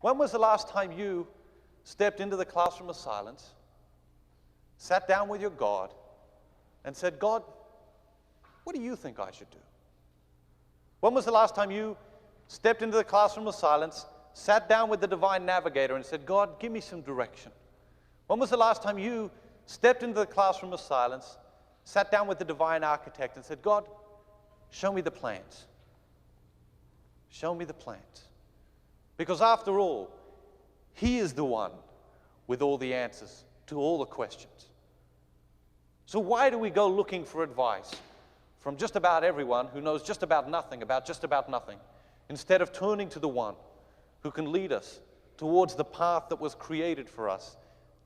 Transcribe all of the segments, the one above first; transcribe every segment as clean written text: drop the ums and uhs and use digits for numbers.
When was the last time you stepped into the classroom of silence, sat down with your God, and said, God, what do you think I should do? When was the last time you stepped into the classroom of silence, sat down with the divine navigator and said, God, give me some direction? When was the last time you stepped into the classroom of silence, sat down with the divine architect and said, God, show me the plans. Show me the plans. Because after all, He is the one with all the answers to all the questions. So why do we go looking for advice from just about everyone who knows just about nothing, instead of turning to the one who can lead us towards the path that was created for us,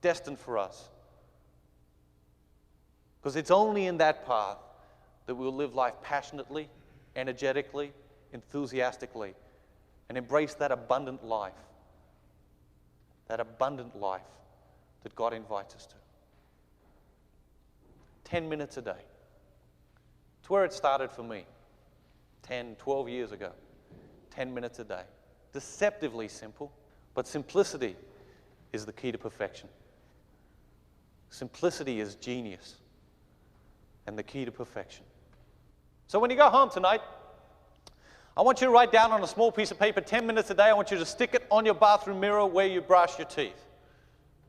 destined for us? Because it's only in that path that we'll live life passionately, energetically, enthusiastically, and embrace that abundant life that God invites us to. 10 minutes a day. It's where it started for me 10, 12 years ago. 10 minutes a day. Deceptively simple, but simplicity is the key to perfection. Simplicity is genius and the key to perfection. So when you go home tonight, I want you to write down on a small piece of paper 10 minutes a day. I want you to stick it on your bathroom mirror where you brush your teeth.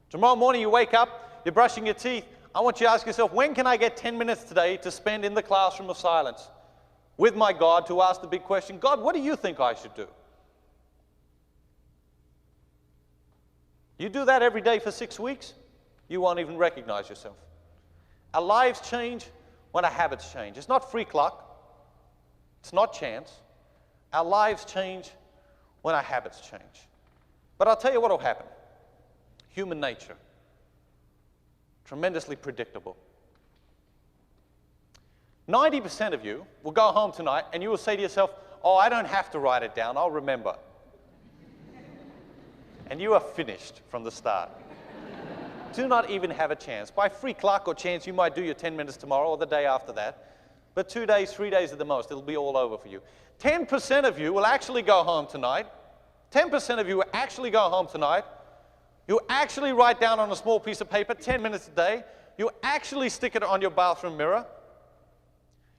Tomorrow morning you wake up, you're brushing your teeth. I want you to ask yourself, when can I get 10 minutes today to spend in the classroom of silence with my God to ask the big question, God, what do you think I should do? You do that every day for 6 weeks, you won't even recognize yourself. Our lives change when our habits change. It's not freak luck. It's not chance. Our lives change when our habits change. But I'll tell you what will happen. Human nature. Tremendously predictable. 90% of you will go home tonight and you will say to yourself, oh, I don't have to write it down, I'll remember. And you are finished from the start. Do not even have a chance. By freak luck or chance, you might do your 10 minutes tomorrow or the day after that. But 2 days, 3 days at the most, it'll be all over for you. 10% of you will actually go home tonight. 10% of you will actually go home tonight. You actually write down on a small piece of paper 10 minutes a day. You actually stick it on your bathroom mirror.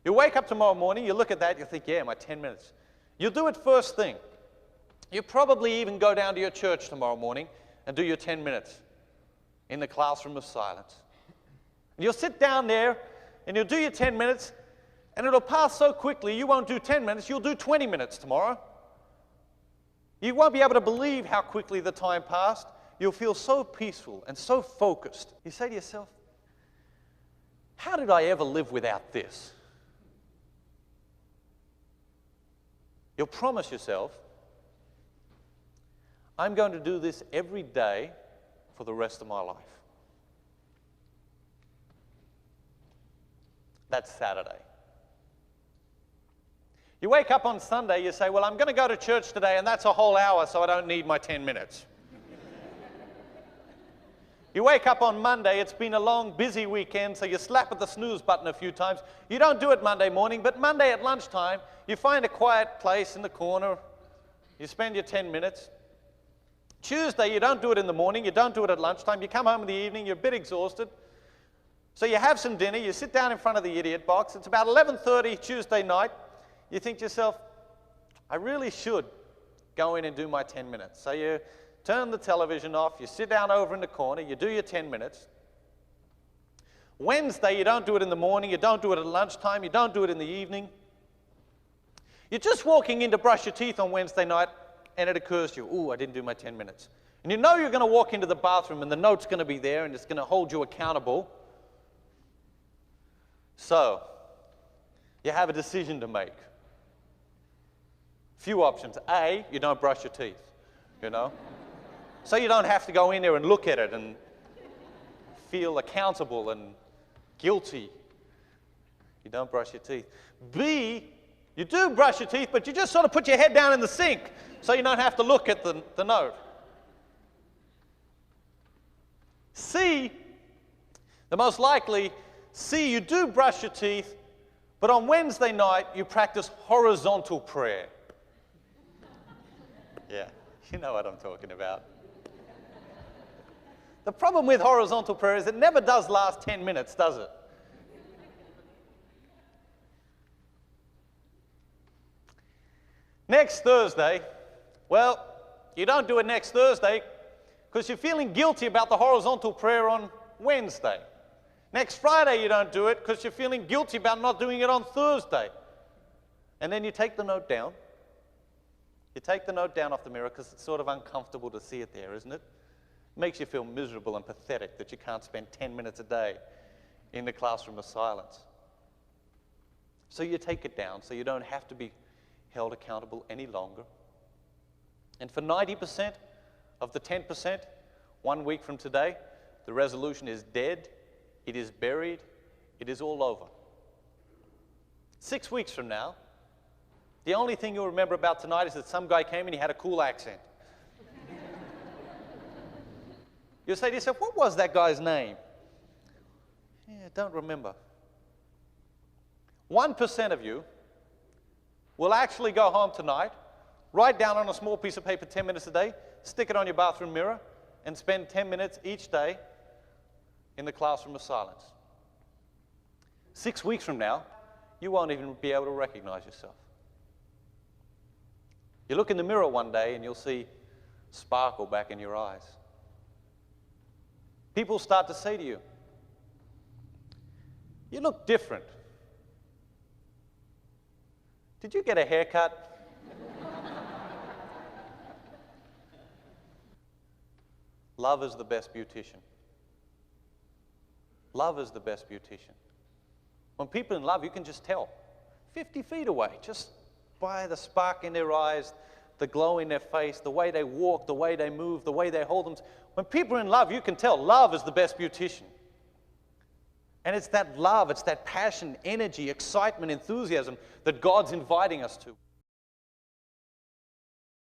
You wake up tomorrow morning, you look at that, you think, yeah, my 10 minutes. You'll do it first thing. You probably even go down to your church tomorrow morning and do your 10 minutes in the classroom of silence. And you'll sit down there and you'll do your 10 minutes and it'll pass so quickly you won't do 10 minutes, you'll do 20 minutes tomorrow. You won't be able to believe how quickly the time passed. You'll feel so peaceful and so focused. You say to yourself, how did I ever live without this? You'll promise yourself, I'm going to do this every day for the rest of my life. That's Saturday. You wake up on Sunday, you say, well, I'm going to go to church today, and that's a whole hour, so I don't need my 10 minutes. You wake up on Monday, it's been a long, busy weekend, so you slap at the snooze button a few times. You don't do it Monday morning, but Monday at lunchtime, you find a quiet place in the corner, you spend your 10 minutes. Tuesday, you don't do it in the morning, you don't do it at lunchtime, you come home in the evening, you're a bit exhausted. So you have some dinner, you sit down in front of the idiot box, it's about 11:30 Tuesday night, you think to yourself, I really should go in and do my 10 minutes. So you turn the television off, you sit down over in the corner, you do your 10 minutes. Wednesday, you don't do it in the morning, you don't do it at lunchtime, you don't do it in the evening. You're just walking in to brush your teeth on Wednesday night, and it occurs to you, ooh, I didn't do my 10 minutes. And you know you're going to walk into the bathroom, and the note's going to be there, and it's going to hold you accountable. So, you have a decision to make. Few options. A, you don't brush your teeth, you know. So you don't have to go in there and look at it and feel accountable and guilty. You don't brush your teeth. B, you do brush your teeth, but you just sort of put your head down in the sink so you don't have to look at the note. C, the most likely, C, you do brush your teeth, but on Wednesday night you practice horizontal prayer. Yeah. You know what I'm talking about. The problem with horizontal prayer is it never does last 10 minutes, does it? Next Thursday, well, you don't do it next Thursday because you're feeling guilty about the horizontal prayer on Wednesday. Next Friday, you don't do it because you're feeling guilty about not doing it on Thursday. And then you take the note down. You take the note down off the mirror because it's sort of uncomfortable to see it there, isn't it? It makes you feel miserable and pathetic that you can't spend 10 minutes a day in the classroom of silence. So you take it down so you don't have to be held accountable any longer. And for 90% of the 10%, 1 week from today, the resolution is dead, it is buried, it is all over. 6 weeks from now, the only thing you'll remember about tonight is that some guy came and he had a cool accent. You'll say to yourself, what was that guy's name? Yeah, don't remember. 1% of you will actually go home tonight, write down on a small piece of paper 10 minutes a day, stick it on your bathroom mirror, and spend 10 minutes each day in the classroom of silence. 6 weeks from now, you won't even be able to recognize yourself. You look in the mirror one day and you'll see sparkle back in your eyes. People start to say to you, you look different. Did you get a haircut? Love is the best beautician. Love is the best beautician. When people in love, you can just tell. 50 feet away, just by the spark in their eyes, the glow in their face, the way they walk, the way they move, the way they hold them. When people are in love, you can tell. Love is the best beautician. And it's that love, it's that passion, energy, excitement, enthusiasm that God's inviting us to.